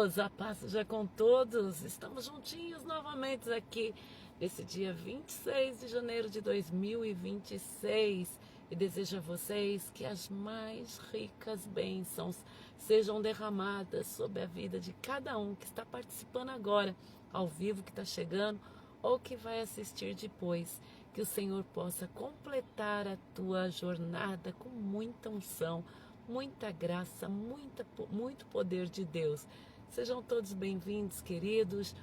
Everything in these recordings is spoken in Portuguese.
queridos, a paz seja com todos. Estamos juntinhos novamente aqui nesse dia 26 de janeiro de 2026 e desejo a vocês que as mais ricas bênçãos sejam derramadas sobre a vida de cada um que está participando agora, ao vivo, que está chegando ou que vai assistir depois. Que o Senhor possa completar a tua jornada com muita unção, muita graça, muito poder de Deus. Sejam todos bem-vindos, queridos.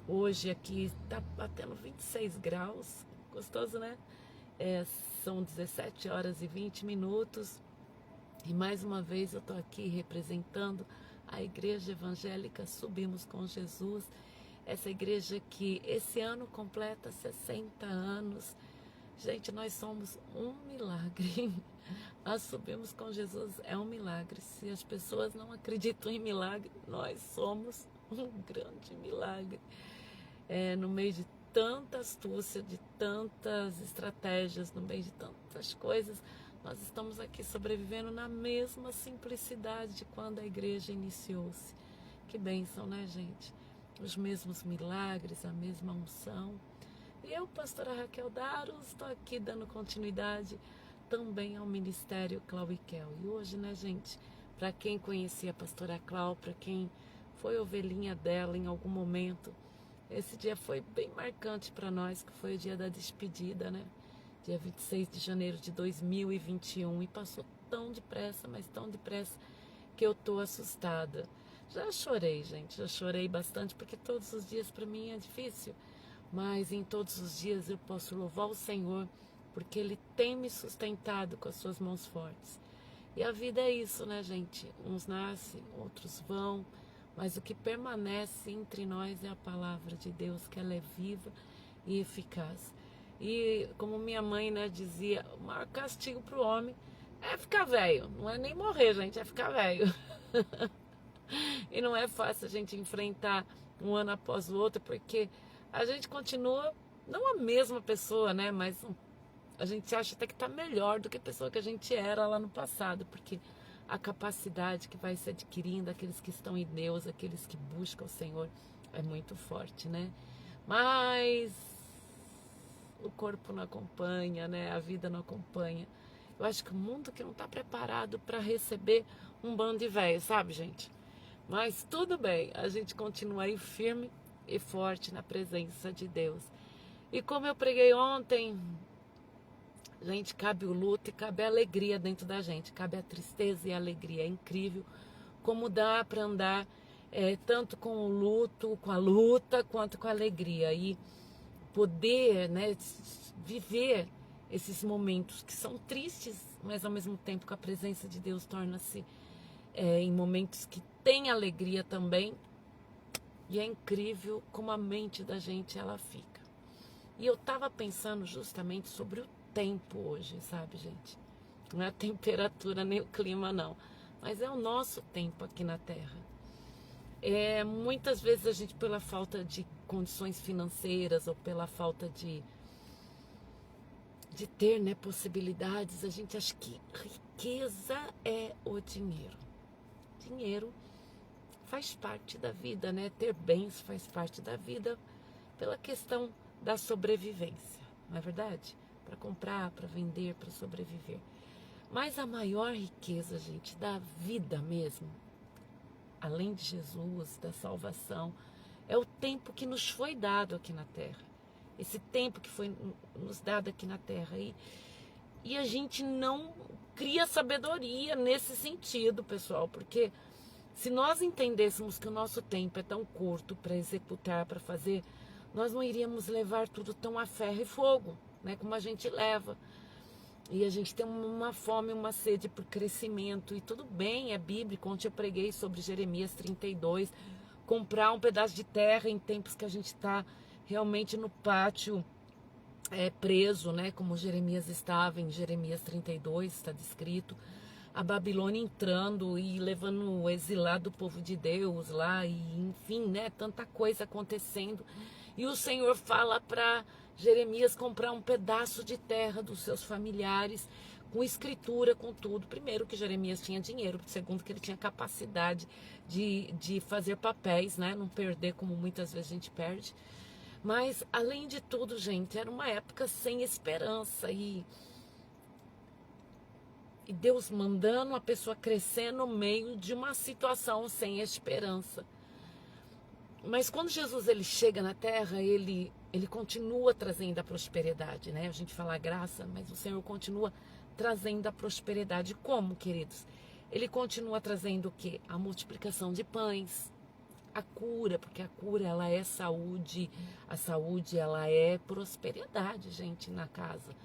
Hoje aqui está batendo 26 graus, gostoso, né? São 17 horas e 20 minutos e mais uma vez eu estou aqui representando a Igreja Evangélica Subimos com Jesus. Essa igreja que esse ano completa 60 anos. Gente, nós somos um milagre. Nós Subimos com Jesus é um milagre. Se as pessoas não acreditam em milagre, nós somos um grande milagre. No meio de tanta astúcia, de tantas estratégias, no meio de tantas coisas, nós estamos aqui sobrevivendo na mesma simplicidade de quando a igreja iniciou-se. Que bênção, né, gente? Os mesmos milagres, a mesma unção. E eu, pastora Raquel Daros, estou aqui dando continuidade também ao Ministério Clau e Kel. E hoje, né, gente, para quem conhecia a pastora Clau, para quem foi ovelhinha dela em algum momento, esse dia foi bem marcante para nós, que foi o dia da despedida, né? Dia 26 de janeiro de 2021. E passou tão depressa, mas tão depressa, que eu tô assustada. Já chorei, gente, já chorei bastante, porque todos os dias para mim é difícil, mas em todos os dias eu posso louvar o Senhor, porque Ele tem me sustentado com as suas mãos fortes. E a vida é isso, né, gente? Uns nascem, outros vão, mas o que permanece entre nós é a palavra de Deus, que ela é viva e eficaz. E como minha mãe, né, dizia, o maior castigo para o homem é ficar velho, não é nem morrer, gente, é ficar velho. E não é fácil a gente enfrentar um ano após o outro, porque a gente continua, não a mesma pessoa, né? Mas a gente acha até que está melhor do que a pessoa que a gente era lá no passado, porque a capacidade que vai se adquirindo, aqueles que estão em Deus, aqueles que buscam o Senhor, é muito forte, né? Mas o corpo não acompanha, né? A vida não acompanha. Eu acho que o mundo que não está preparado para receber um bando de velho, sabe, gente? Mas tudo bem, a gente continua aí firme e forte na presença de Deus. E como eu preguei ontem, gente, cabe o luto e cabe a alegria dentro da gente. Cabe a tristeza e a alegria. É incrível como dá para andar tanto com o luto, com a luta, quanto com a alegria. E poder, né, viver esses momentos que são tristes, mas ao mesmo tempo com a presença de Deus torna-se em momentos que tem alegria também. E é incrível como a mente da gente ela fica. E eu estava pensando justamente sobre o tempo hoje, sabe, gente? Não é a temperatura nem o clima, não. Mas é o nosso tempo aqui na Terra. Muitas vezes a gente, pela falta de condições financeiras ou pela falta de ter, né, possibilidades, a gente acha que riqueza é o dinheiro. Dinheiro faz parte da vida, né? Ter bens faz parte da vida pela questão da sobrevivência, não é verdade? Para comprar, para vender, para sobreviver. Mas a maior riqueza, gente, da vida mesmo, além de Jesus, da salvação, é o tempo que nos foi dado aqui na Terra. Esse tempo que foi nos dado aqui na Terra. E a gente não cria sabedoria nesse sentido, pessoal, porque se nós entendêssemos que o nosso tempo é tão curto para executar, para fazer, nós não iríamos levar tudo tão a ferro e fogo, né, como a gente leva. E a gente tem uma fome, uma sede por crescimento, e tudo bem, é bíblico. Ontem eu preguei sobre Jeremias 32, comprar um pedaço de terra em tempos que a gente está realmente no pátio preso, né, como Jeremias estava em Jeremias 32, está descrito, a Babilônia entrando e levando o exilado povo de Deus lá, e enfim, né, tanta coisa acontecendo, e o Senhor fala para Jeremias comprar um pedaço de terra dos seus familiares, com escritura, com tudo. Primeiro, que Jeremias tinha dinheiro. Segundo, que ele tinha capacidade de fazer papéis, né? Não perder como muitas vezes a gente perde. Mas, além de tudo, gente, era uma época sem esperança. E Deus mandando a pessoa crescer no meio de uma situação sem esperança. Mas quando Jesus ele chega na terra, ele continua trazendo a prosperidade, né? A gente fala graça, mas o Senhor continua trazendo a prosperidade. Como, queridos? Ele continua trazendo o quê? A multiplicação de pães, a cura, porque a cura ela é saúde, a saúde ela é prosperidade, gente, na casa.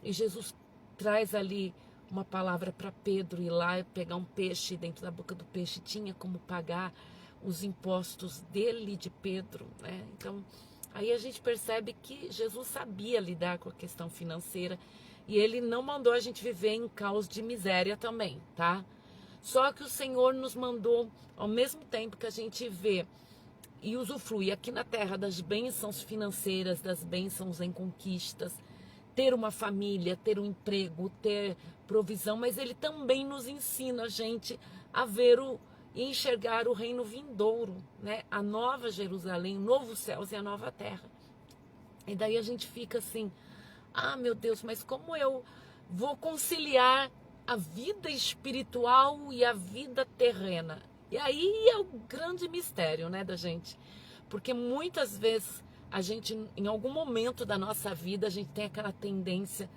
E Jesus traz ali uma palavra para Pedro ir lá e pegar um peixe, dentro da boca do peixe tinha como pagar os impostos dele, de Pedro, né? Então, aí a gente percebe que Jesus sabia lidar com a questão financeira e ele não mandou a gente viver em caos de miséria também, tá? Só que o Senhor nos mandou, ao mesmo tempo que a gente vê e usufrui aqui na terra das bênçãos financeiras, das bênçãos em conquistas, ter uma família, ter um emprego, ter provisão, mas ele também nos ensina a gente a ver e enxergar o reino vindouro, né? A nova Jerusalém, o novo céus e a nova terra. E daí a gente fica assim, ah, meu Deus, mas como eu vou conciliar a vida espiritual e a vida terrena? E aí é o grande mistério, né, da gente. Porque muitas vezes a gente, em algum momento da nossa vida, a gente tem aquela tendência,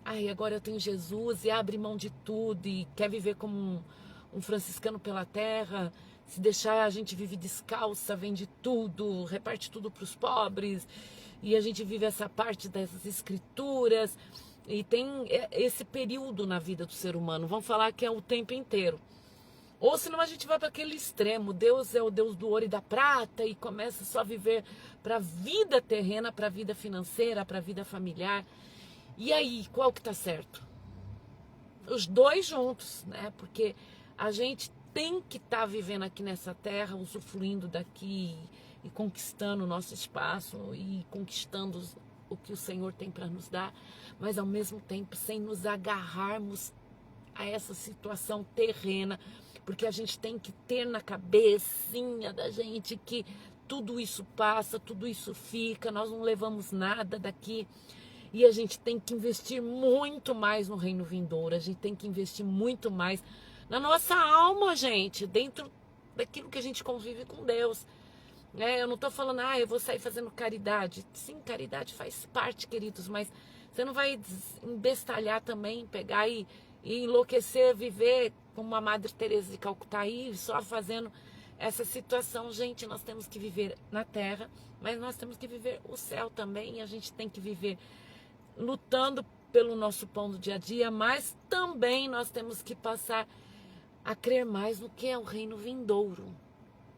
ai, agora eu tenho Jesus, e abre mão de tudo e quer viver como um franciscano pela terra. Se deixar, a gente vive descalça, vende tudo, reparte tudo para os pobres, e a gente vive essa parte dessas escrituras, e tem esse período na vida do ser humano, vamos falar que é o tempo inteiro. Ou senão a gente vai para aquele extremo, Deus é o Deus do ouro e da prata, e começa só a viver para a vida terrena, para a vida financeira, para a vida familiar. E aí, qual que está certo? Os dois juntos, né? Porque a gente tem que estar vivendo aqui nessa terra, usufruindo daqui e conquistando o nosso espaço e conquistando o que o Senhor tem para nos dar, mas ao mesmo tempo sem nos agarrarmos a essa situação terrena, porque a gente tem que ter na cabecinha da gente que tudo isso passa, tudo isso fica, nós não levamos nada daqui. E a gente tem que investir muito mais no reino vindouro, a gente tem que investir muito mais na nossa alma, gente, dentro daquilo que a gente convive com Deus. Eu não estou falando, eu vou sair fazendo caridade. Sim, caridade faz parte, queridos, mas você não vai embestalhar também, pegar e enlouquecer, viver como a Madre Teresa de Calcutá aí, só fazendo essa situação. Gente, nós temos que viver na terra, mas nós temos que viver o céu também, e a gente tem que viver lutando pelo nosso pão do dia a dia, mas também nós temos que passar a crer mais no que é o reino vindouro,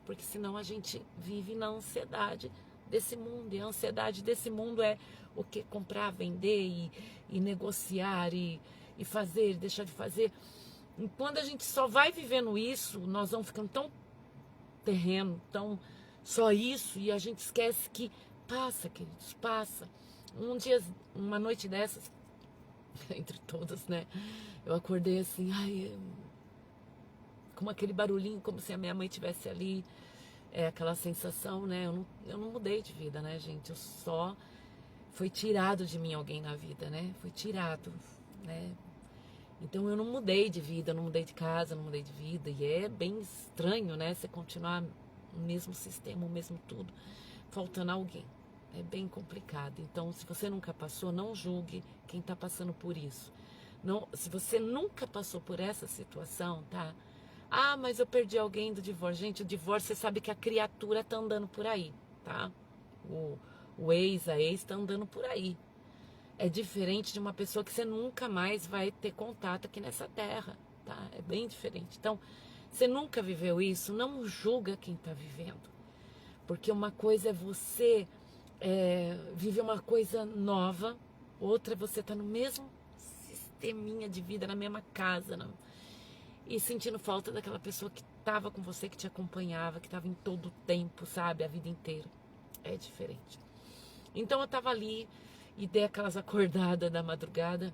porque senão a gente vive na ansiedade desse mundo, e a ansiedade desse mundo é o que? Comprar, vender e negociar e fazer, deixar de fazer. E quando a gente só vai vivendo isso, nós vamos ficando tão terreno, tão só isso, e a gente esquece que passa, queridos, passa. Uma noite dessas, entre todas, né? Eu acordei assim, com aquele barulhinho, como se a minha mãe estivesse ali. Aquela sensação, né? Eu não mudei de vida, né, gente? Foi tirado de mim alguém na vida, né? Foi tirado, né? Então eu não mudei de vida, eu não mudei de casa, eu não mudei de vida. E é bem estranho, né? Você continuar no mesmo sistema, o mesmo tudo, faltando alguém. É bem complicado. Então, se você nunca passou, não julgue quem está passando por isso. Não, se você nunca passou por essa situação, tá? Mas eu perdi alguém do divórcio. Gente, o divórcio, você sabe que a criatura tá andando por aí, tá? O ex, a ex tá andando por aí. É diferente de uma pessoa que você nunca mais vai ter contato aqui nessa terra, tá? É bem diferente. Então, você nunca viveu isso, não julga quem tá vivendo. Porque uma coisa é você viver uma coisa nova, outra é você tá no mesmo sisteminha de vida, na mesma casa, e sentindo falta daquela pessoa que estava com você, que te acompanhava, que estava em todo o tempo, sabe? A vida inteira. É diferente. Então eu estava ali e dei aquelas acordadas da madrugada.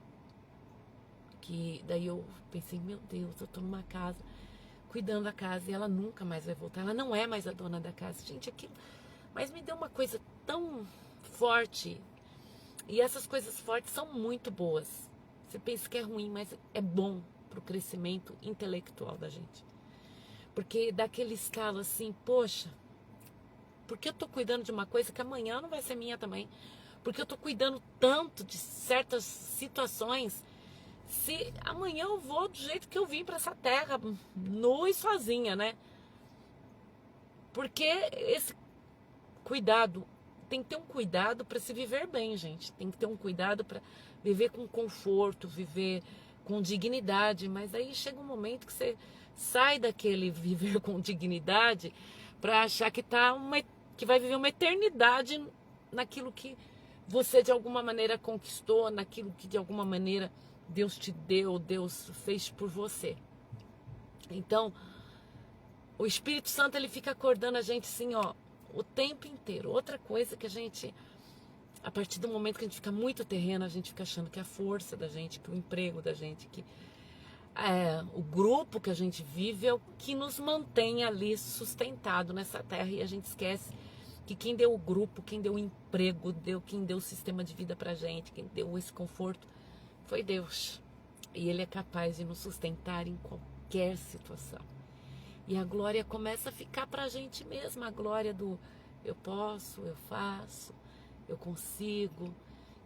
que daí eu pensei, meu Deus, eu tô numa casa, cuidando da casa, e ela nunca mais vai voltar, ela não é mais a dona da casa. Gente, aquilo, mas me deu uma coisa tão forte, e essas coisas fortes são muito boas. Você pensa que é ruim, mas é bom pro crescimento intelectual da gente. Porque dá aquele estalo assim, poxa, porque eu tô cuidando de uma coisa que amanhã não vai ser minha também? Porque eu tô cuidando tanto de certas situações, se amanhã eu vou do jeito que eu vim para essa terra, nua e sozinha, né? Porque esse cuidado, tem que ter um cuidado para se viver bem, gente. Tem que ter um cuidado para viver com conforto, viver com dignidade. Mas aí chega um momento que você sai daquele viver com dignidade para achar que que vai viver uma eternidade naquilo que você de alguma maneira conquistou, naquilo que de alguma maneira Deus te deu, Deus fez por você. Então, o Espírito Santo, ele fica acordando a gente assim, ó, o tempo inteiro. Outra coisa que a gente, a partir do momento que a gente fica muito terreno, a gente fica achando que a força da gente, que o emprego da gente, que o grupo que a gente vive é o que nos mantém ali sustentado nessa terra, e a gente esquece que quem deu o grupo, quem deu o emprego, quem deu o sistema de vida pra gente, quem deu esse conforto, foi Deus. E Ele é capaz de nos sustentar em qualquer situação. E a glória começa a ficar pra gente mesma, a glória do eu posso, eu faço, eu consigo.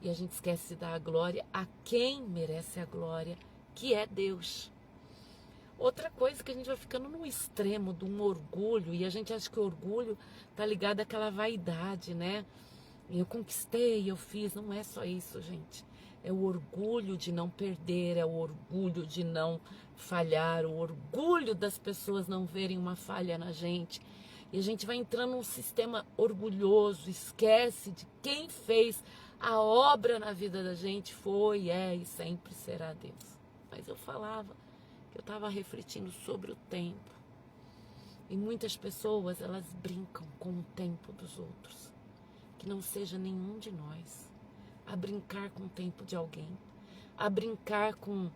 E a gente esquece de dar a glória a quem merece a glória, que é Deus. Outra coisa que a gente vai ficando no extremo de um orgulho, e a gente acha que o orgulho tá ligado àquela vaidade, né? Eu conquistei, eu fiz. Não é só isso, gente. É o orgulho de não perder, é o orgulho de não falhar, o orgulho das pessoas não verem uma falha na gente. E a gente vai entrando num sistema orgulhoso, esquece de quem fez a obra na vida da gente, foi, é e sempre será Deus. Mas eu falava que eu estava refletindo sobre o tempo. E muitas pessoas, elas brincam com o tempo dos outros. Que não seja nenhum de nós a brincar com o tempo de alguém, a brincar com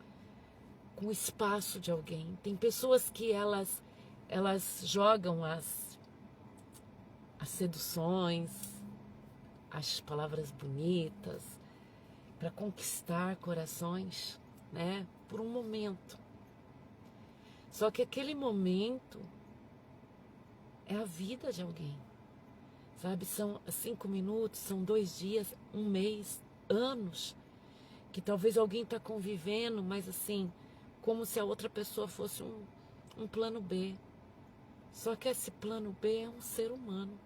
o espaço de alguém. Tem pessoas que elas jogam as seduções, as palavras bonitas, para conquistar corações, né? Por um momento. Só que aquele momento é a vida de alguém. Sabe, são 5 minutos, são 2 dias, 1 mês, anos, que talvez alguém está convivendo, mas assim, como se a outra pessoa fosse um plano B. Só que esse plano B é um ser humano.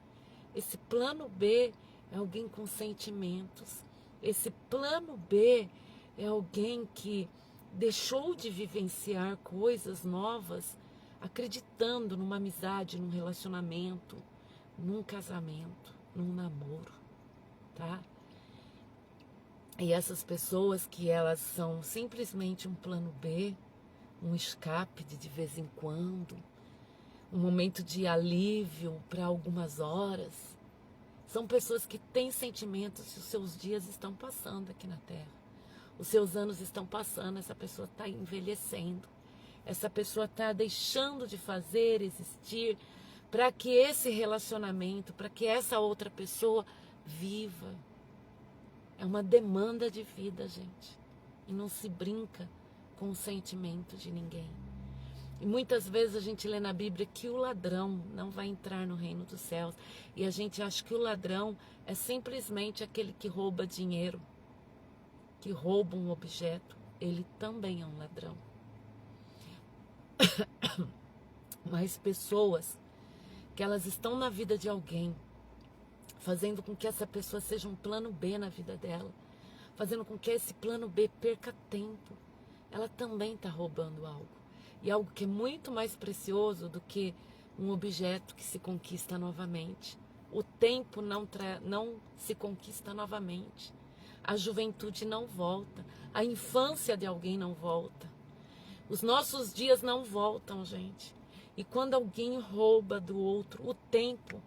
Esse plano B é alguém com sentimentos. Esse plano B é alguém que deixou de vivenciar coisas novas, acreditando numa amizade, num relacionamento, num casamento, num namoro, tá? E essas pessoas que elas são simplesmente um plano B, um escape de vez em quando, um momento de alívio para algumas horas, são pessoas que têm sentimentos e os seus dias estão passando aqui na Terra. Os seus anos estão passando, essa pessoa está envelhecendo, essa pessoa está deixando de fazer, existir, para que esse relacionamento, para que essa outra pessoa viva. É uma demanda de vida, gente. E não se brinca com o sentimento de ninguém. E muitas vezes a gente lê na Bíblia que o ladrão não vai entrar no reino dos céus. E a gente acha que o ladrão é simplesmente aquele que rouba dinheiro, que rouba um objeto. Ele também é um ladrão. Mas pessoas que elas estão na vida de alguém, fazendo com que essa pessoa seja um plano B na vida dela, fazendo com que esse plano B perca tempo, ela também está roubando algo. E algo que é muito mais precioso do que um objeto que se conquista novamente. O tempo não se conquista novamente. A juventude não volta. A infância de alguém não volta. Os nossos dias não voltam, gente. E quando alguém rouba do outro o tempo,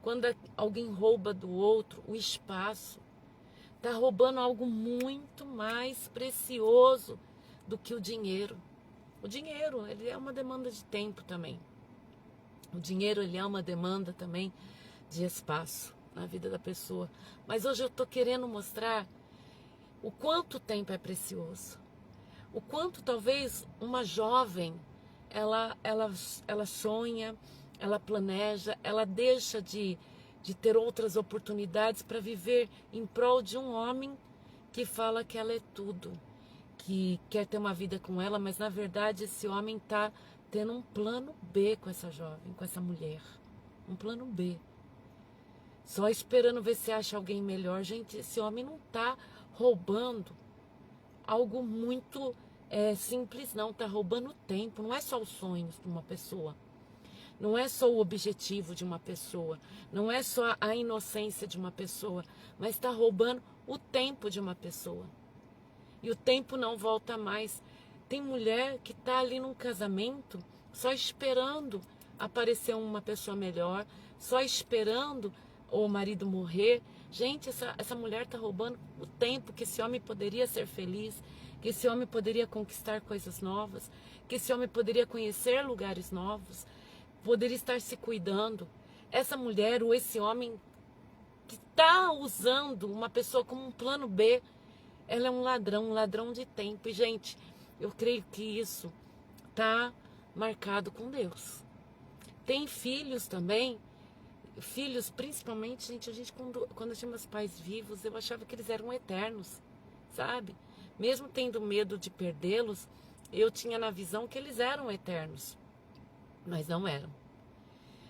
quando alguém rouba do outro o espaço, está roubando algo muito mais precioso do que o dinheiro. O dinheiro, ele é uma demanda de tempo também. O dinheiro, ele é uma demanda também de espaço na vida da pessoa. Mas hoje eu estou querendo mostrar o quanto o tempo é precioso. O quanto talvez uma jovem, ela sonha, ela planeja, ela deixa de ter outras oportunidades para viver em prol de um homem que fala que ela é tudo, que quer ter uma vida com ela, mas na verdade esse homem está tendo um plano B com essa jovem, com essa mulher. Um plano B. Só esperando ver se acha alguém melhor. Gente, esse homem não está roubando algo muito simples, não. Está roubando tempo. Não é só os sonhos de uma pessoa. Não é só o objetivo de uma pessoa. Não é só a inocência de uma pessoa. Mas está roubando o tempo de uma pessoa. E o tempo não volta mais. Tem mulher que está ali num casamento só esperando aparecer uma pessoa melhor, só esperando o marido morrer. Gente, essa mulher está roubando o tempo que esse homem poderia ser feliz, que esse homem poderia conquistar coisas novas, que esse homem poderia conhecer lugares novos, poderia estar se cuidando. Essa mulher ou esse homem que está usando uma pessoa como um plano B, ela é um ladrão de tempo. E, gente, eu creio que isso está marcado com Deus. Tem filhos também, filhos principalmente, gente, quando eu tinha meus pais vivos, eu achava que eles eram eternos, sabe? Mesmo tendo medo de perdê-los, eu tinha na visão que eles eram eternos, mas não eram.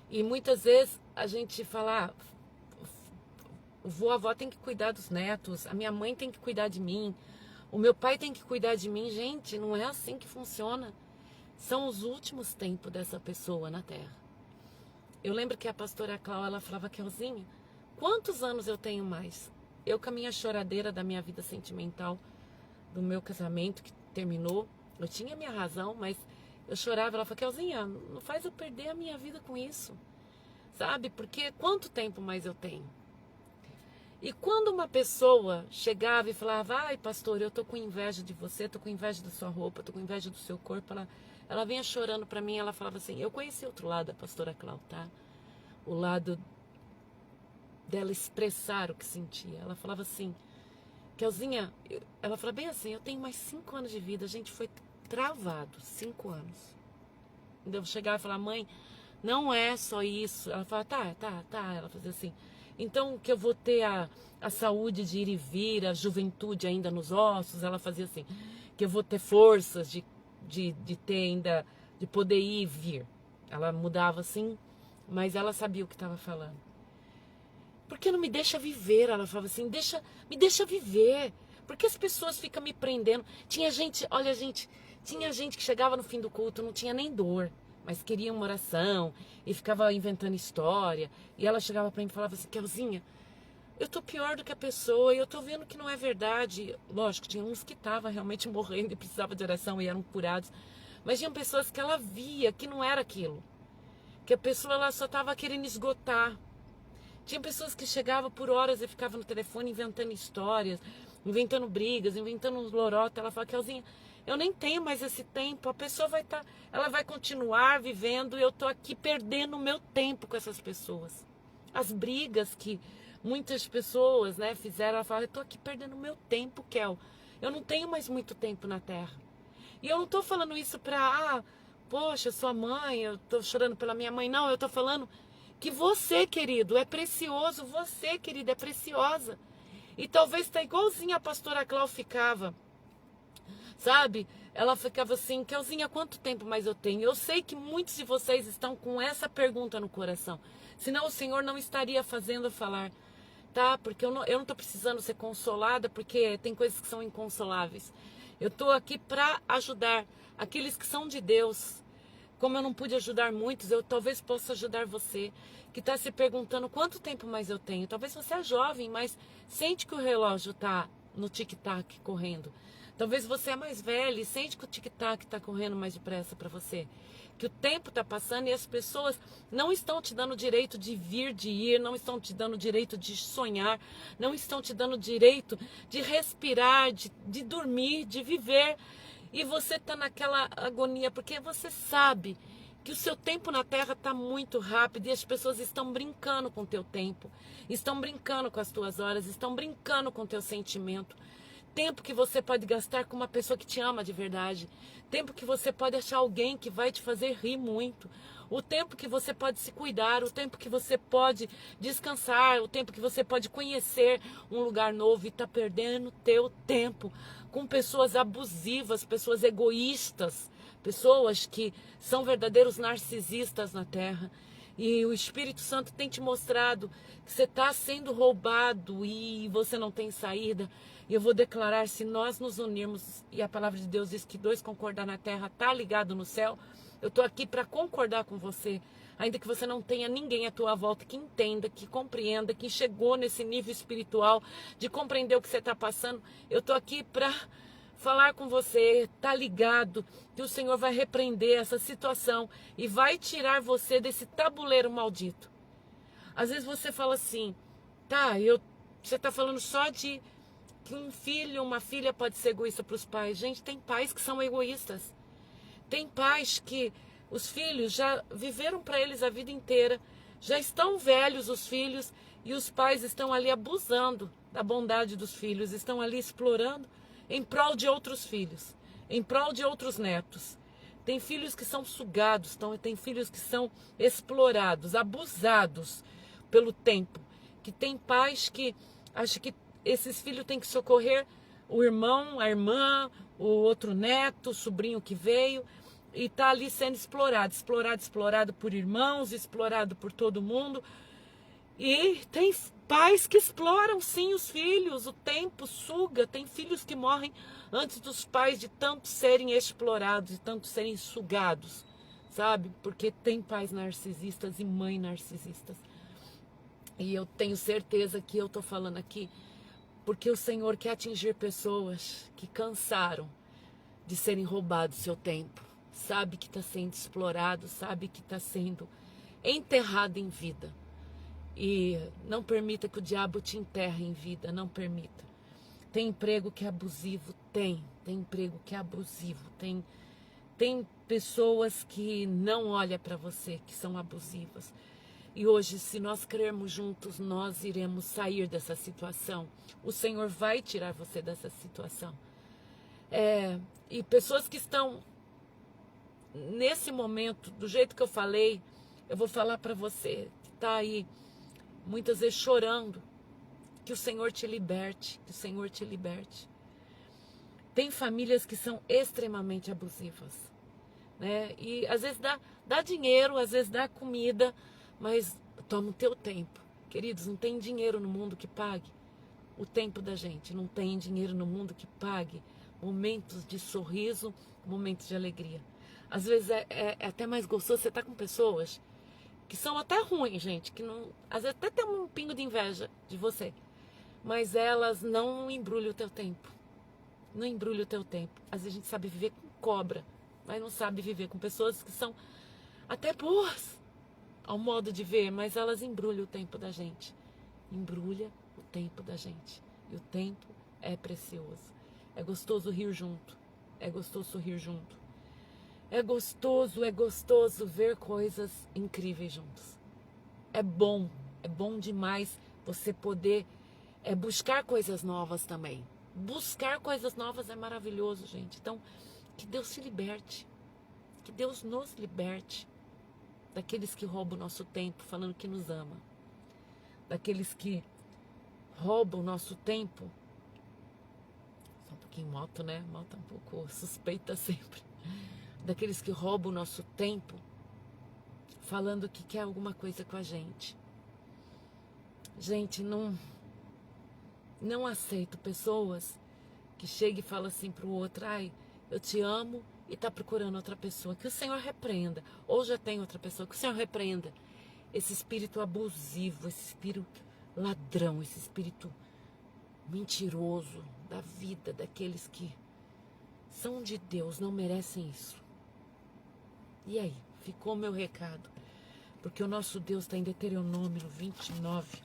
E muitas vezes a gente fala, a avó tem que cuidar dos netos, a minha mãe tem que cuidar de mim, o meu pai tem que cuidar de mim. Gente, não é assim que funciona. São os últimos tempos dessa pessoa na Terra. Eu lembro que a pastora Cláudia, ela falava, Kelzinha, quantos anos eu tenho mais? Eu com a minha choradeira da minha vida sentimental, do meu casamento que terminou, eu tinha minha razão, mas eu chorava. Ela falava, Kelzinha, não faz eu perder a minha vida com isso, sabe? Porque quanto tempo mais eu tenho? E quando uma pessoa chegava e falava, ai pastor, eu tô com inveja de você, tô com inveja da sua roupa, tô com inveja do seu corpo, ela vinha chorando para mim, ela falava assim, eu conheci outro lado da pastora Cláudia, tá? O lado dela expressar o que sentia. Ela falava assim, Kelzinha, ela falava bem assim, eu tenho mais 5 anos de vida, a gente foi travado, 5 anos. Então eu chegava e falava, mãe, não é só isso. Ela falava, tá, ela fazia assim, então que eu vou ter a saúde de ir e vir, a juventude ainda nos ossos. Ela fazia assim, que eu vou ter forças de ter ainda, de poder ir e vir. Ela mudava assim, mas ela sabia o que estava falando. Porque não me deixa viver? Ela falava assim, me deixa viver. Porque as pessoas ficam me prendendo. Tinha gente, olha gente, tinha gente que chegava no fim do culto, não tinha nem dor, mas queria uma oração e ficava inventando história. E ela chegava para mim e falava assim, Kelzinha, eu tô pior do que a pessoa e eu tô vendo que não é verdade. Lógico, tinha uns que estavam realmente morrendo e precisavam de oração e eram curados. Mas tinha pessoas que ela via que não era aquilo. Que a pessoa ela só estava querendo esgotar. Tinha pessoas que chegavam por horas e ficavam no telefone inventando histórias, inventando brigas, inventando uns lorotas. Ela falava, Kelzinha, eu nem tenho mais esse tempo. A pessoa ela vai continuar vivendo e eu tô aqui perdendo o meu tempo com essas pessoas. As brigas que muitas pessoas, né, fizeram, ela falava, eu tô aqui perdendo o meu tempo, Kel. Eu não tenho mais muito tempo na Terra. E eu não tô falando isso pra, poxa, sua mãe, eu tô chorando pela minha mãe. Não, eu tô falando que você, querido, é precioso. Você, querida, é preciosa. E talvez tá igualzinha a pastora Cláudia ficava, sabe? Ela ficava assim, Kelzinha, quanto tempo mais eu tenho? Eu sei que muitos de vocês estão com essa pergunta no coração. Senão o Senhor não estaria fazendo eu falar, tá? Porque eu não tô precisando ser consolada, porque tem coisas que são inconsoláveis. Eu tô aqui para ajudar aqueles que são de Deus. Como eu não pude ajudar muitos, eu talvez possa ajudar você, que está se perguntando quanto tempo mais eu tenho. Talvez você é jovem, mas sente que o relógio está no tic-tac correndo. Talvez você é mais velho e sente que o tic-tac está correndo mais depressa para você. Que o tempo está passando e as pessoas não estão te dando o direito de vir, de ir, não estão te dando o direito de sonhar, não estão te dando o direito de respirar, de dormir, de viver. E você está naquela agonia, porque você sabe que o seu tempo na Terra está muito rápido e as pessoas estão brincando com o teu tempo, estão brincando com as tuas horas, estão brincando com o teu sentimento. Tempo que você pode gastar com uma pessoa que te ama de verdade. Tempo que você pode achar alguém que vai te fazer rir muito. O tempo que você pode se cuidar, o tempo que você pode descansar, o tempo que você pode conhecer um lugar novo e tá perdendo teu tempo com pessoas abusivas, pessoas egoístas, pessoas que são verdadeiros narcisistas na Terra. E o Espírito Santo tem te mostrado que você está sendo roubado e você não tem saída. E eu vou declarar, se nós nos unirmos, e a palavra de Deus diz que 2 concordar na terra está ligado no céu, eu estou aqui para concordar com você. Ainda que você não tenha ninguém à tua volta que entenda, que compreenda, que chegou nesse nível espiritual de compreender o que você está passando, eu estou aqui para falar com você, tá ligado que o Senhor vai repreender essa situação e vai tirar você desse tabuleiro maldito. Às vezes você fala assim, você tá falando só de que um filho, uma filha pode ser egoísta para os pais. Gente, tem pais que são egoístas. Tem pais que os filhos já viveram para eles a vida inteira, já estão velhos os filhos e os pais estão ali abusando da bondade dos filhos, estão ali explorando em prol de outros filhos, em prol de outros netos. Tem filhos que são sugados, tem filhos que são explorados, abusados pelo tempo. Que tem pais que acham que esses filhos têm que socorrer o irmão, a irmã, o outro neto, o sobrinho que veio, e está ali sendo explorado por irmãos, explorado por todo mundo. E tem pais que exploram sim os filhos, o tempo suga, tem filhos que morrem antes dos pais de tanto serem explorados, de tanto serem sugados, sabe? Porque tem pais narcisistas e mães narcisistas. E eu tenho certeza que eu estou falando aqui porque o Senhor quer atingir pessoas que cansaram de serem roubados seu tempo, sabe que está sendo explorado, sabe que está sendo enterrado em vida. E não permita que o diabo te enterre em vida, não permita. Tem emprego que é abusivo? Tem emprego que é abusivo. Tem pessoas que não olham para você, que são abusivas. E hoje, se nós crermos juntos, nós iremos sair dessa situação. O Senhor vai tirar você dessa situação. E pessoas que estão nesse momento, do jeito que eu falei, eu vou falar para você, que está aí muitas vezes chorando, que o Senhor te liberte, que o Senhor te liberte. Tem famílias que são extremamente abusivas, né? E às vezes dá dinheiro, às vezes dá comida, mas toma o teu tempo. Queridos, não tem dinheiro no mundo que pague o tempo da gente. Não tem dinheiro no mundo que pague momentos de sorriso, momentos de alegria. Às vezes é até mais gostoso você estar com pessoas que são até ruins, gente, que não, às vezes até tem um pingo de inveja de você, mas elas não embrulham o teu tempo. Não embrulham o teu tempo. Às vezes a gente sabe viver com cobra, mas não sabe viver com pessoas que são até boas ao modo de ver, mas elas embrulham o tempo da gente. Embrulha o tempo da gente. E o tempo é precioso. É gostoso rir junto. É gostoso sorrir junto. É gostoso ver coisas incríveis juntos. É bom demais você poder buscar coisas novas também. Buscar coisas novas é maravilhoso, gente. Então, que Deus se liberte. Que Deus nos liberte daqueles que roubam o nosso tempo falando que nos ama. Daqueles que roubam o nosso tempo. Só um pouquinho moto, né? Moto é um pouco suspeita sempre. Daqueles que roubam o nosso tempo falando que quer alguma coisa com a gente. Gente, não aceito pessoas que chegam e falam assim para o outro, ai, eu te amo, e está procurando outra pessoa. Que o Senhor repreenda. Ou já tem outra pessoa. Que o Senhor repreenda esse espírito abusivo, esse espírito ladrão, esse espírito mentiroso da vida, daqueles que são de Deus, não merecem isso. E aí? Ficou o meu recado. Porque o nosso Deus está em Deuteronômio 29.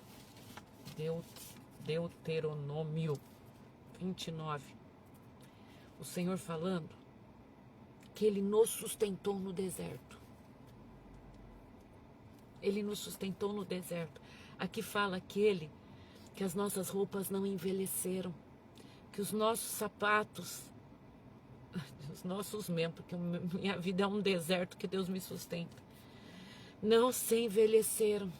Deuteronômio 29. O Senhor falando porque Ele nos sustentou no deserto. Ele nos sustentou no deserto. Aqui fala que as nossas roupas não envelheceram, que os nossos sapatos, os nossos mesmo, porque minha vida é um deserto que Deus me sustenta, não se envelheceram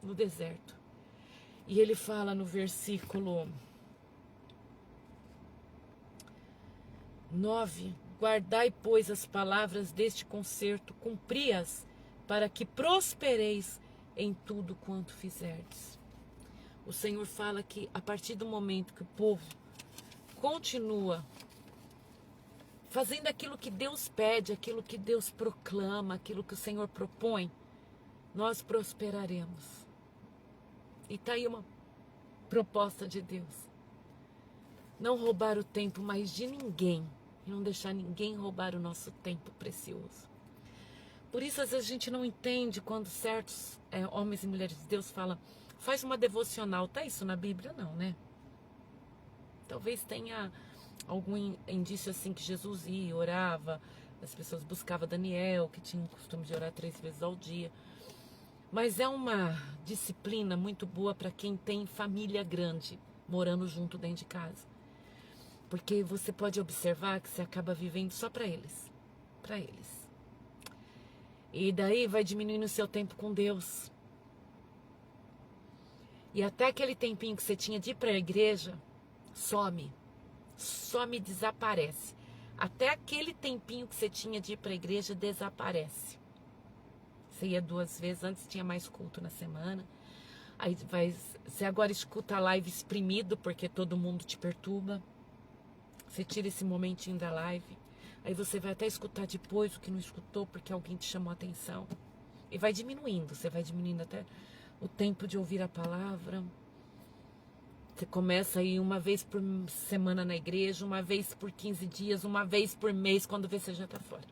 no deserto. E Ele fala no versículo 9, guardai, pois, as palavras deste concerto, cumpri-as, para que prospereis em tudo quanto fizerdes. O Senhor fala que a partir do momento que o povo continua fazendo aquilo que Deus pede, aquilo que Deus proclama, aquilo que o Senhor propõe, nós prosperaremos. E está aí uma proposta de Deus. Não roubar o tempo mais de ninguém, e não deixar ninguém roubar o nosso tempo precioso. Por isso, às vezes, a gente não entende quando certos homens e mulheres de Deus falam, faz uma devocional. Tá isso na Bíblia? Não, né? Talvez tenha algum indício assim que Jesus ia, orava, as pessoas buscavam Daniel, que tinha o costume de orar 3 vezes ao dia. Mas é uma disciplina muito boa para quem tem família grande, morando junto dentro de casa. Porque você pode observar que você acaba vivendo só para eles. Para eles. E daí vai diminuindo o seu tempo com Deus. E até aquele tempinho que você tinha de ir para a igreja, some, desaparece. Até aquele tempinho que você tinha de ir para a igreja, desaparece. Você ia 2 vezes, antes tinha mais culto na semana. Aí você agora escuta a live exprimido, porque todo mundo te perturba. Você tira esse momentinho da live. Aí você vai até escutar depois o que não escutou, porque alguém te chamou a atenção. E vai diminuindo, você vai diminuindo até o tempo de ouvir a palavra. Você começa aí uma vez por semana na igreja, uma vez por 15 dias, uma vez por mês, quando vê você já está fora.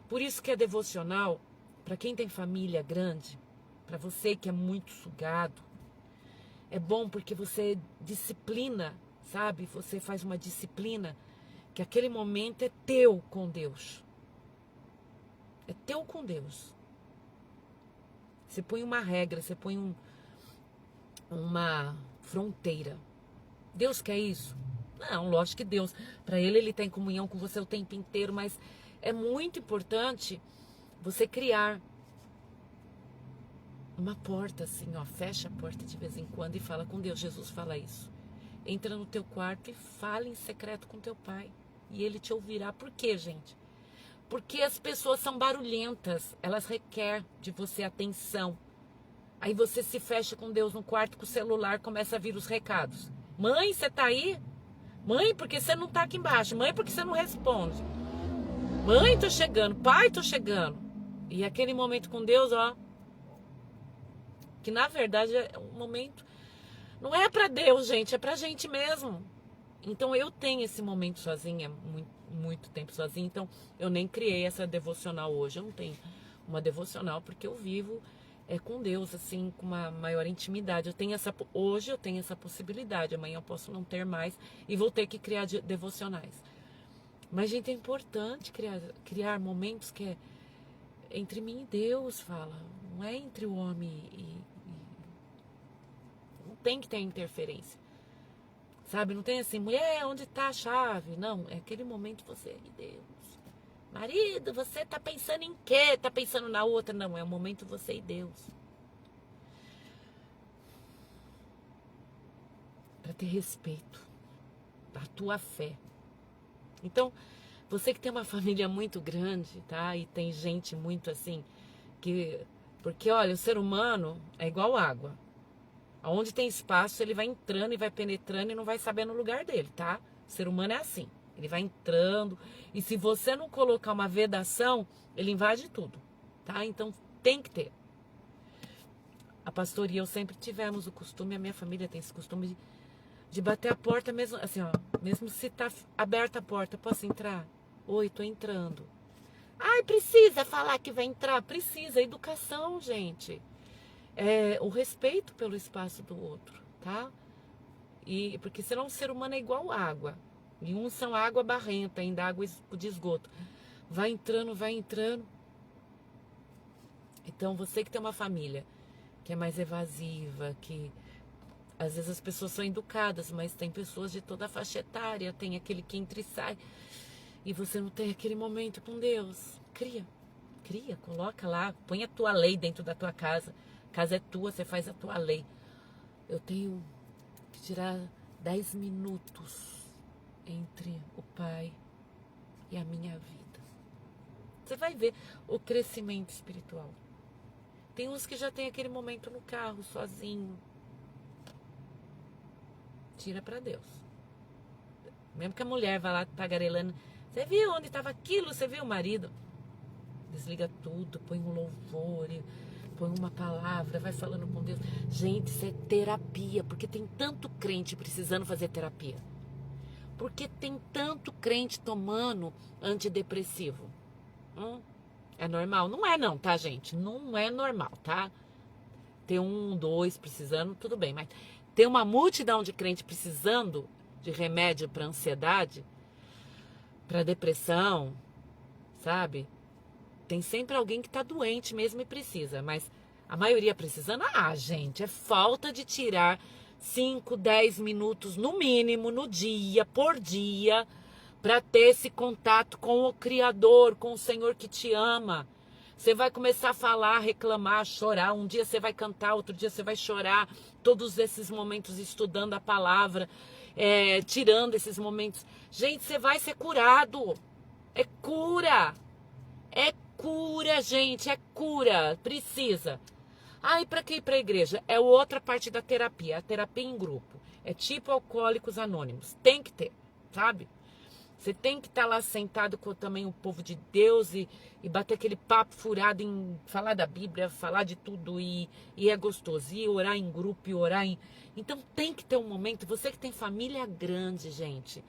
Por isso que é devocional, para quem tem família grande, para você que é muito sugado, é bom porque você disciplina, sabe? Você faz uma disciplina que aquele momento é teu com Deus. É teu com Deus. Você põe uma regra, você põe uma fronteira. Deus quer isso? Não, lógico que Deus, para Ele está em comunhão com você o tempo inteiro, mas é muito importante você criar uma porta assim, ó, fecha a porta de vez em quando e fala com Deus. Jesus fala isso. Entra no teu quarto e fala em secreto com teu pai. E Ele te ouvirá. Por quê, gente? Porque as pessoas são barulhentas. Elas requerem de você atenção. Aí você se fecha com Deus no quarto com o celular, começa a vir os recados. Mãe, você tá aí? Mãe, por que você não tá aqui embaixo? Mãe, por que você não responde? Mãe, tô chegando. Pai, tô chegando. E aquele momento com Deus, ó, que na verdade é um momento, não é pra Deus, gente, é pra gente mesmo. Então eu tenho esse momento sozinha, muito tempo sozinha, então eu nem criei essa devocional hoje. Eu não tenho uma devocional porque eu vivo com Deus, assim, com uma maior intimidade. Hoje eu tenho essa possibilidade, amanhã eu posso não ter mais e vou ter que criar devocionais. Mas, gente, é importante criar momentos que é entre mim e Deus, fala. Não é entre o homem não tem que ter interferência. Sabe, não tem assim, mulher, onde está a chave? Não, é aquele momento você e Deus. Marido, você tá pensando em quê? Tá pensando na outra? Não, é o momento você e Deus. Para ter respeito da tua fé. Então, você que tem uma família muito grande, tá? E tem gente muito assim, porque olha, o ser humano é igual água. Onde tem espaço, ele vai entrando e vai penetrando e não vai saber no lugar dele, tá? O ser humano é assim. Ele vai entrando e se você não colocar uma vedação, ele invade tudo, tá? Então tem que ter. A pastora e eu sempre tivemos o costume, a minha família tem esse costume de bater a porta mesmo, assim, ó, mesmo se tá aberta a porta, posso entrar? Oi, tô entrando. Ai, precisa falar que vai entrar? Precisa, educação, gente. O respeito pelo espaço do outro, tá? Porque senão o ser humano é igual água. E uns são água barrenta, ainda água de esgoto. Vai entrando, vai entrando. Então você que tem uma família que é mais evasiva, que às vezes as pessoas são educadas, mas tem pessoas de toda a faixa etária, tem aquele que entra e sai, e você não tem aquele momento com Deus. Cria, coloca lá, põe a tua lei dentro da tua casa. A casa é tua, você faz a tua lei. Eu tenho que tirar 10 minutos entre o Pai e a minha vida. Você vai ver o crescimento espiritual. Tem uns que já tem aquele momento no carro, sozinho. Tira para Deus. Mesmo que a mulher vá lá tagarelando. Você viu onde estava aquilo? Você viu o marido? Desliga tudo, põe um louvor, põe uma palavra, vai falando com Deus. Gente, isso é terapia. Porque tem tanto crente precisando fazer terapia. Porque tem tanto crente tomando antidepressivo. É normal? Não é não, tá, gente? Não é normal, tá? Ter 1, 2 precisando, tudo bem. Mas ter uma multidão de crente precisando de remédio para ansiedade, para depressão, sabe? Tem sempre alguém que tá doente mesmo e precisa. Mas a maioria precisando, gente, é falta de tirar 5, 10 minutos no mínimo, no dia, por dia, para ter esse contato com o Criador, com o Senhor que te ama. Você vai começar a falar, reclamar, chorar. Um dia você vai cantar, outro dia você vai chorar. Todos esses momentos estudando a palavra, tirando esses momentos. Gente, você vai ser curado. É cura. É cura, gente. É cura. Precisa. E para que ir para a igreja? É outra parte da terapia. A terapia em grupo. É tipo Alcoólicos Anônimos. Tem que ter, sabe? Você tem que estar lá sentado com também o povo de Deus e bater aquele papo furado em falar da Bíblia, falar de tudo e é gostoso. E orar em grupo e orar em... Então tem que ter um momento, você que tem família grande, gente,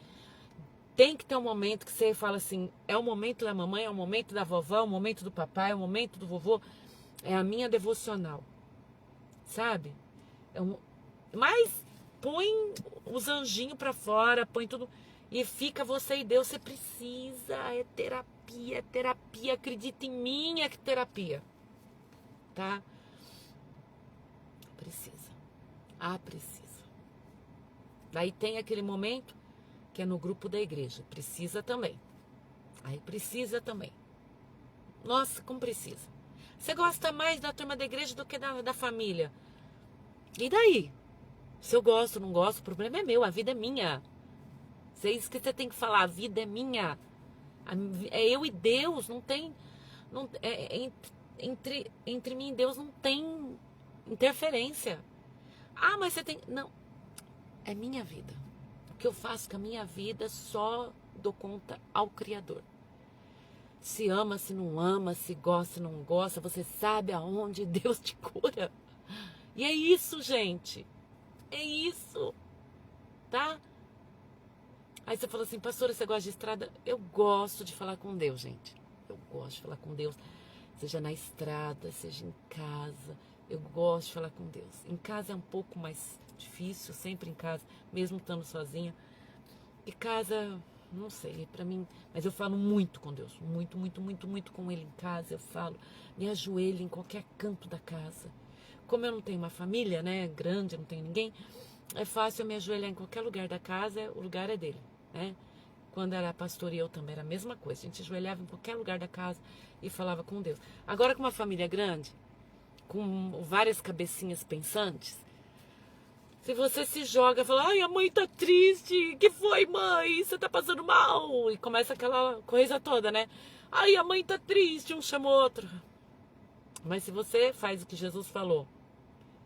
tem que ter um momento que você fala assim, é o momento da mamãe, é o momento da vovó, é o momento do papai, é o momento do vovô, é a minha devocional, sabe? Mas põe os anjinhos pra fora, põe tudo... E fica você e Deus, você precisa, é terapia, acredita em mim, é terapia, tá? Precisa, precisa. Daí tem aquele momento que é no grupo da igreja, precisa também, aí precisa também. Nossa, como precisa. Você gosta mais da turma da igreja do que da família. E daí? Se eu gosto, não gosto, o problema é meu, a vida é minha. É isso que você tem que falar, a vida é minha. É eu e Deus, não tem... entre mim e Deus não tem interferência. Mas você tem... Não, é minha vida. O que eu faço com a minha vida só dou conta ao Criador. Se ama, se não ama, se gosta, se não gosta, você sabe aonde Deus te cura. E é isso, gente. É isso. Tá? Aí você fala assim, pastora, você gosta de estrada? Eu gosto de falar com Deus, gente. Eu gosto de falar com Deus. Seja na estrada, seja em casa. Eu gosto de falar com Deus. Em casa é um pouco mais difícil, sempre em casa, mesmo estando sozinha. E casa, não sei, pra mim... Mas eu falo muito com Deus. Muito, muito, muito, muito com Ele em casa. Eu falo, me ajoelho em qualquer canto da casa. Como eu não tenho uma família, né, grande, não tenho ninguém, é fácil eu me ajoelhar em qualquer lugar da casa, o lugar é dele. Quando era pastor e eu também era a mesma coisa. A gente ajoelhava em qualquer lugar da casa e falava com Deus. Agora com uma família grande, com várias cabecinhas pensantes, se você se joga e fala, a mãe tá triste, que foi, mãe? Você tá passando mal? E começa aquela coisa toda, né? A mãe tá triste, um chama o outro. Mas se você faz o que Jesus falou,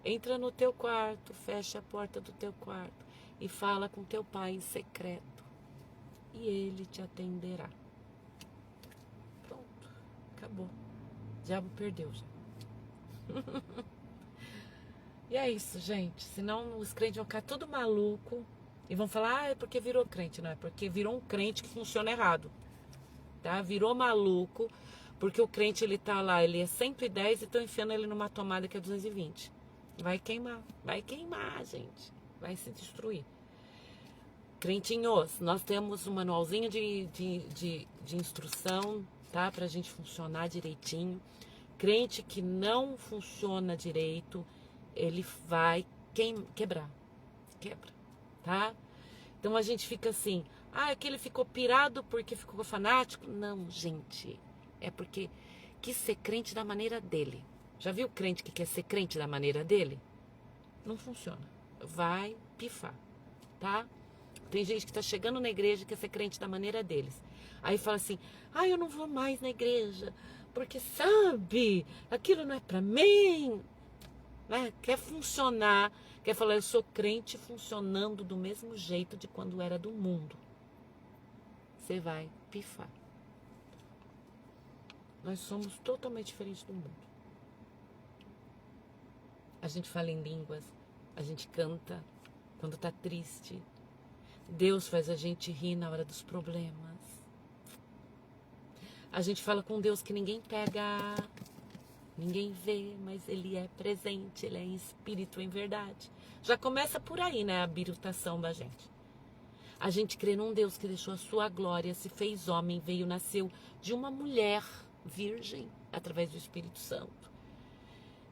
entra no teu quarto, fecha a porta do teu quarto e fala com teu pai em secreto. E ele te atenderá. Pronto, acabou. O diabo perdeu já. E é isso, gente. Senão os crentes vão ficar tudo maluco e vão falar, é porque virou crente. Não, é porque virou um crente que funciona errado. Tá? Virou maluco, porque o crente, ele tá lá, ele é 110 e estão enfiando ele numa tomada que é 220. Vai queimar, gente. Vai se destruir. Crentinhos, nós temos um manualzinho de instrução, tá? Pra gente funcionar direitinho. Crente que não funciona direito, ele vai quebra, tá? Então a gente fica assim, aquele ficou pirado porque ficou fanático. Não, gente, é porque quis ser crente da maneira dele. Já viu crente que quer ser crente da maneira dele? Não funciona, vai pifar, tá? Tem gente que tá chegando na igreja e quer ser crente da maneira deles. Aí fala assim, eu não vou mais na igreja, porque sabe, aquilo não é pra mim. Né? Quer funcionar, quer falar, eu sou crente funcionando do mesmo jeito de quando era do mundo. Você vai pifar. Nós somos totalmente diferentes do mundo. A gente fala em línguas, a gente canta quando tá triste. Deus faz a gente rir na hora dos problemas. A gente fala com Deus que ninguém pega, ninguém vê, mas Ele é presente, Ele é em espírito, em verdade. Já começa por aí, né, a birutação da gente. A gente crê num Deus que deixou a sua glória, se fez homem, nasceu de uma mulher virgem, através do Espírito Santo.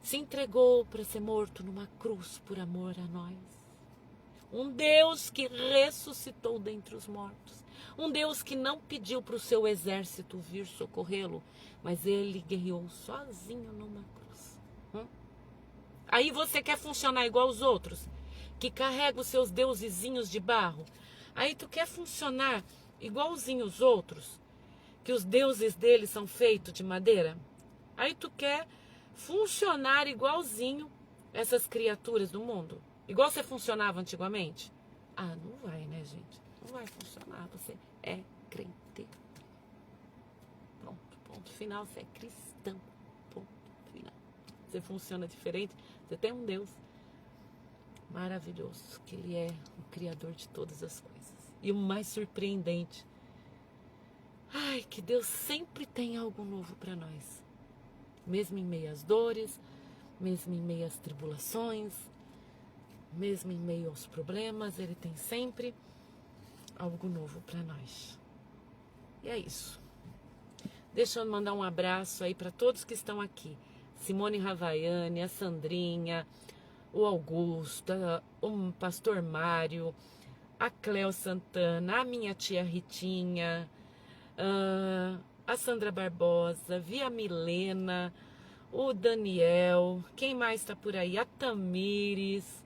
Se entregou para ser morto numa cruz por amor a nós. Um Deus que ressuscitou dentre os mortos. Um Deus que não pediu para o seu exército vir socorrê-lo, mas Ele guerreou sozinho numa cruz. Aí você quer funcionar igual os outros, que carregam os seus deusezinhos de barro. Aí tu quer funcionar igualzinho os outros, que os deuses deles são feitos de madeira. Aí tu quer funcionar igualzinho essas criaturas do mundo. Igual você funcionava antigamente? Não vai, né, gente? Não vai funcionar. Você é crente. Pronto, ponto final. Você é cristão. Ponto final. Você funciona diferente. Você tem um Deus maravilhoso, que Ele é o Criador de todas as coisas. E o mais surpreendente, que Deus sempre tem algo novo para nós. Mesmo em meio às dores, mesmo em meio às tribulações, mesmo em meio aos problemas, Ele tem sempre algo novo para nós. E é isso. Deixa eu mandar um abraço aí para todos que estão aqui. Simone Ravaiani, a Sandrinha, o Augusto, o pastor Mário, a Cléo Santana, a minha tia Ritinha, a Sandra Barbosa, Via Milena, o Daniel, quem mais está por aí? A Tamires,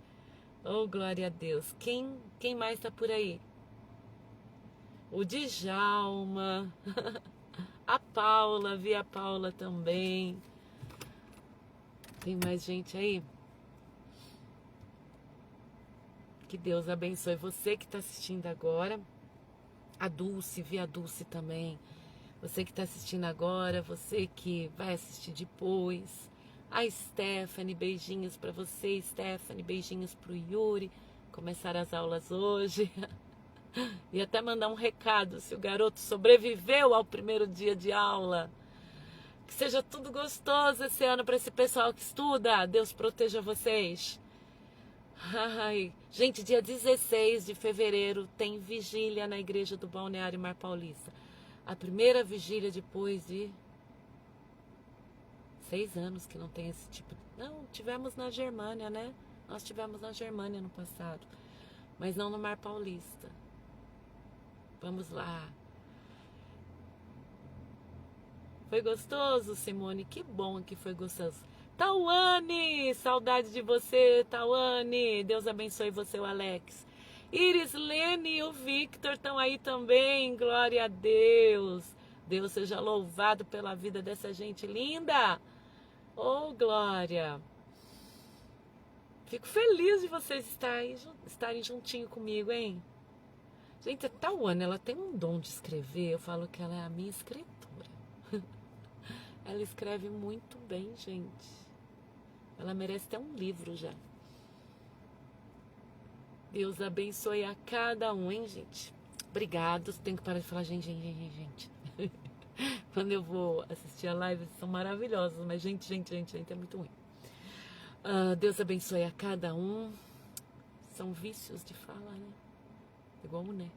oh glória a Deus, quem mais está por aí? O Djalma, a Paula, vi a Paula também, tem mais gente aí? Que Deus abençoe você que está assistindo agora, a Dulce, vi a Dulce também. Você que está assistindo agora, você que vai assistir depois. A Stephanie, beijinhos para você, Stephanie, beijinhos para o Yuri. Começaram as aulas hoje. E até mandar um recado, se o garoto sobreviveu ao primeiro dia de aula. Que seja tudo gostoso esse ano para esse pessoal que estuda. Deus proteja vocês. Gente, dia 16 de fevereiro tem vigília na igreja do Balneário Mar Paulista. A primeira vigília depois de 6 anos que não tem esse tipo de... Não, tivemos na Germânia, né? Nós tivemos na Germânia no passado, mas não no Mar Paulista. Vamos lá. Foi gostoso, Simone? Que bom que foi gostoso. Tawane, saudade de você, Tawane. Deus abençoe você, o Alex. Iris, Lene e o Victor estão aí também, glória a Deus. Deus seja louvado pela vida dessa gente linda. Oh, glória. Fico feliz de vocês estarem juntinho comigo, hein? Gente, a Tawane, ela tem um dom de escrever, eu falo que ela é a minha escritora. Ela escreve muito bem, gente. Ela merece ter um livro já. Deus abençoe a cada um, hein, gente? Obrigado. Tenho que parar de falar gente. Quando eu vou assistir a live, são maravilhosos. Mas gente, é muito ruim. Deus abençoe a cada um. São vícios de fala, né? Eu bom, né?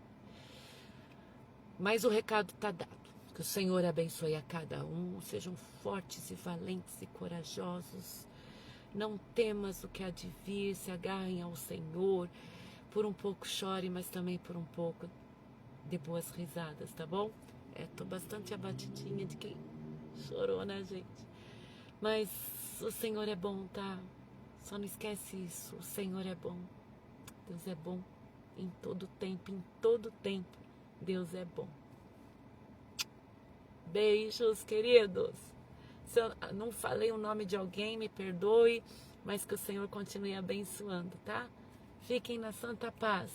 Mas o recado está dado. Que o Senhor abençoe a cada um. Sejam fortes e valentes e corajosos. Não temas o que há de vir. Se agarrem ao Senhor. Por um pouco chore, mas também por um pouco de boas risadas, tá bom? Tô bastante abatidinha de quem chorou, né, gente? Mas o Senhor é bom, tá? Só não esquece isso. O Senhor é bom. Deus é bom em todo tempo. Em todo tempo, Deus é bom. Beijos, queridos. Se eu não falei o nome de alguém, me perdoe, mas que o Senhor continue abençoando, tá? Fiquem na santa paz.